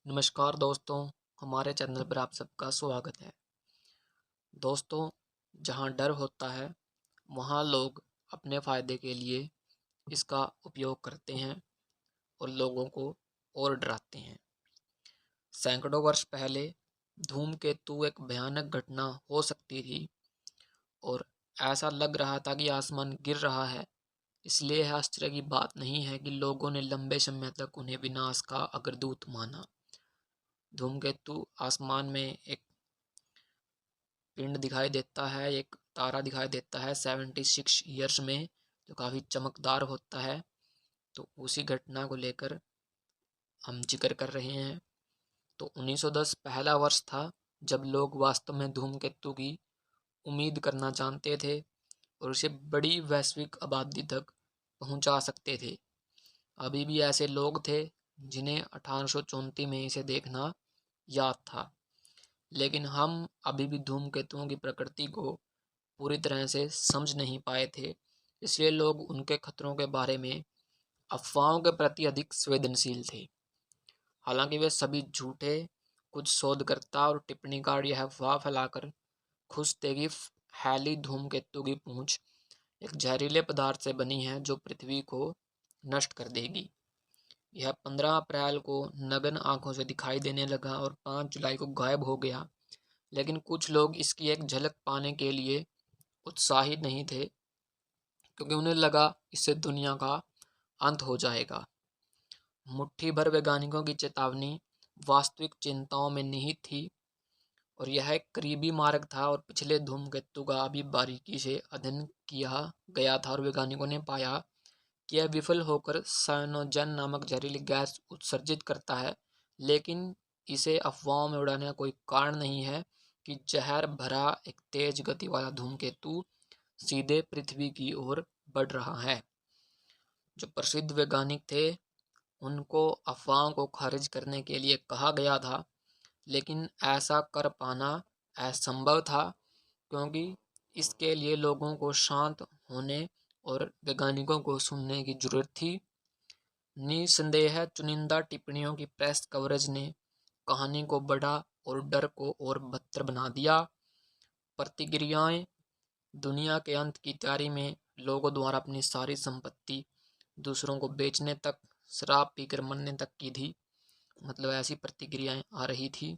नमस्कार दोस्तों, हमारे चैनल पर आप सबका स्वागत है। दोस्तों, जहां डर होता है वहां लोग अपने फ़ायदे के लिए इसका उपयोग करते हैं और लोगों को और डराते हैं। सैकड़ों वर्ष पहले धूमकेतु एक भयानक घटना हो सकती थी और ऐसा लग रहा था कि आसमान गिर रहा है। इसलिए यह आश्चर्य की बात नहीं है कि लोगों ने लंबे समय तक उन्हें विनाश का अग्रदूत माना। धूमकेतु आसमान में एक पिंड दिखाई देता है, एक तारा दिखाई देता है 76 ईयर्स में, जो काफ़ी चमकदार होता है। तो उसी घटना को लेकर हम जिक्र कर रहे हैं। तो 1910 पहला वर्ष था जब लोग वास्तव में धूमकेतु की उम्मीद करना जानते थे और उसे बड़ी वैश्विक आबादी तक पहुंचा सकते थे। अभी भी ऐसे लोग थे जिन्हें 1834 में इसे देखना याद था, लेकिन हम अभी भी धूमकेतुओं की प्रकृति को पूरी तरह से समझ नहीं पाए थे। इसलिए लोग उनके खतरों के बारे में अफवाहों के प्रति अधिक संवेदनशील थे। हालांकि वे सभी झूठे। कुछ शोधकर्ता और टिप्पणीकार यह अफवाह फैलाकर खुश थे कि हैली धूमकेतु की पूंछ एक जहरीले पदार्थ से बनी है जो पृथ्वी को नष्ट कर देगी। यह 15 अप्रैल को नग्न आंखों से दिखाई देने लगा और 5 जुलाई को गायब हो गया। लेकिन कुछ लोग इसकी एक झलक पाने के लिए उत्साहित नहीं थे, क्योंकि उन्हें लगा इससे दुनिया का अंत हो जाएगा। मुट्ठी भर वैज्ञानिकों की चेतावनी वास्तविक चिंताओं में निहित थी और यह एक करीबी मार्ग था और पिछले धूमकेतु का अभी बारीकी से अध्ययन किया गया था और वैज्ञानिकों ने पाया कि यह विफल होकर साइनोजन नामक जहरीली गैस उत्सर्जित करता है। लेकिन इसे अफवाहों में उड़ाने का कोई कारण नहीं है कि जहर भरा एक तेज गति वाला धूमकेतु सीधे पृथ्वी की ओर बढ़ रहा है। जो प्रसिद्ध वैज्ञानिक थे उनको अफवाहों को खारिज करने के लिए कहा गया था, लेकिन ऐसा कर पाना असंभव था, क्योंकि इसके लिए लोगों को शांत होने और वैज्ञानिकों को सुनने की जरूरत थी। निसंदेह चुनिंदा टिप्पणियों की प्रेस कवरेज ने कहानी को बड़ा और डर को और बदतर बना दिया। प्रतिक्रियाएं दुनिया के अंत की तैयारी में लोगों द्वारा अपनी सारी संपत्ति दूसरों को बेचने तक, शराब पीकर मरने तक की थी। मतलब ऐसी प्रतिक्रियाएं आ रही थी।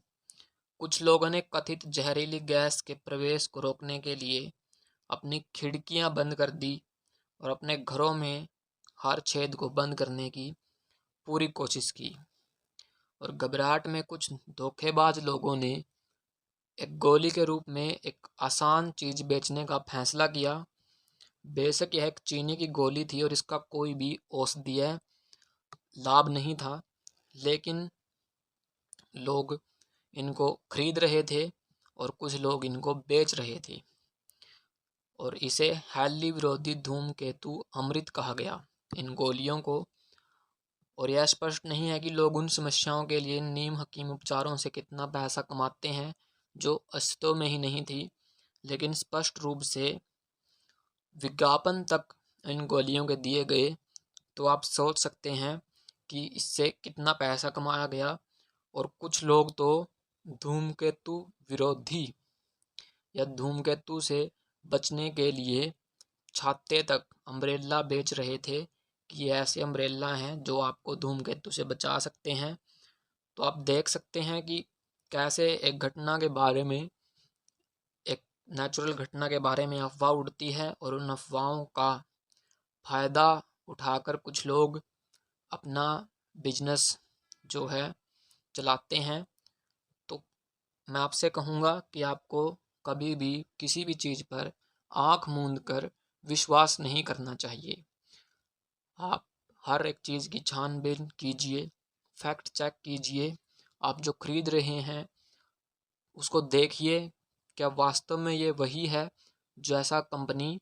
कुछ लोगों ने कथित जहरीली गैस के प्रवेश को रोकने के लिए अपनी खिड़कियां बंद कर दी और अपने घरों में हर छेद को बंद करने की पूरी कोशिश की। और घबराहट में कुछ धोखेबाज लोगों ने एक गोली के रूप में एक आसान चीज बेचने का फैसला किया। बेशक यह एक चीनी की गोली थी और इसका कोई भी औषधीय लाभ नहीं था, लेकिन लोग इनको खरीद रहे थे और कुछ लोग इनको बेच रहे थे और इसे हैली विरोधी धूमकेतु अमृत कहा गया इन गोलियों को। और यह स्पष्ट नहीं है कि लोग उन समस्याओं के लिए नीम हकीम उपचारों से कितना पैसा कमाते हैं जो अस्तित्व में ही नहीं थी, लेकिन स्पष्ट रूप से विज्ञापन तक इन गोलियों के दिए गए। तो आप सोच सकते हैं कि इससे कितना पैसा कमाया गया। और कुछ लोग तो धूमकेतु विरोधी या धूमकेतु से बचने के लिए छाते तक अम्ब्रेला बेच रहे थे कि ये ऐसे अम्ब्रेला हैं जो आपको धूमकेतु से बचा सकते हैं। तो आप देख सकते हैं कि कैसे एक घटना के बारे में, एक नेचुरल घटना के बारे में अफवाह उड़ती है और उन अफवाहों का फायदा उठाकर कुछ लोग अपना बिजनेस जो है चलाते हैं। तो मैं आपसे कहूँगा कि आपको कभी भी किसी भी चीज़ पर आँख मूंद कर विश्वास नहीं करना चाहिए। आप हर एक चीज़ की छानबीन कीजिए, फैक्ट चेक कीजिए। आप जो खरीद रहे हैं उसको देखिए, क्या वास्तव में ये वही है जैसा कंपनी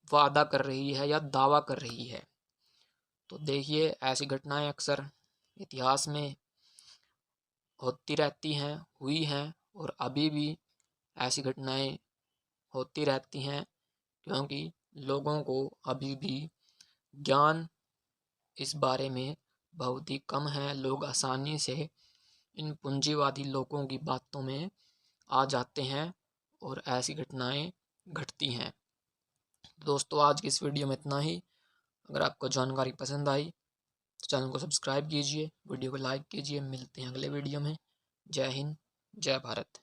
वादा कर रही है या दावा कर रही है। तो देखिए, ऐसी घटनाएं अक्सर इतिहास में होती रहती हैं, हुई हैं और अभी भी ऐसी घटनाएं होती रहती हैं, क्योंकि लोगों को अभी भी ज्ञान इस बारे में बहुत ही कम है। लोग आसानी से इन पूंजीवादी लोगों की बातों में आ जाते हैं और ऐसी घटनाएं घटती हैं। दोस्तों, आज की इस वीडियो में इतना ही। अगर आपको जानकारी पसंद आई तो चैनल को सब्सक्राइब कीजिए, वीडियो को लाइक कीजिए। मिलते हैं अगले वीडियो में। जय हिंद, जय भारत।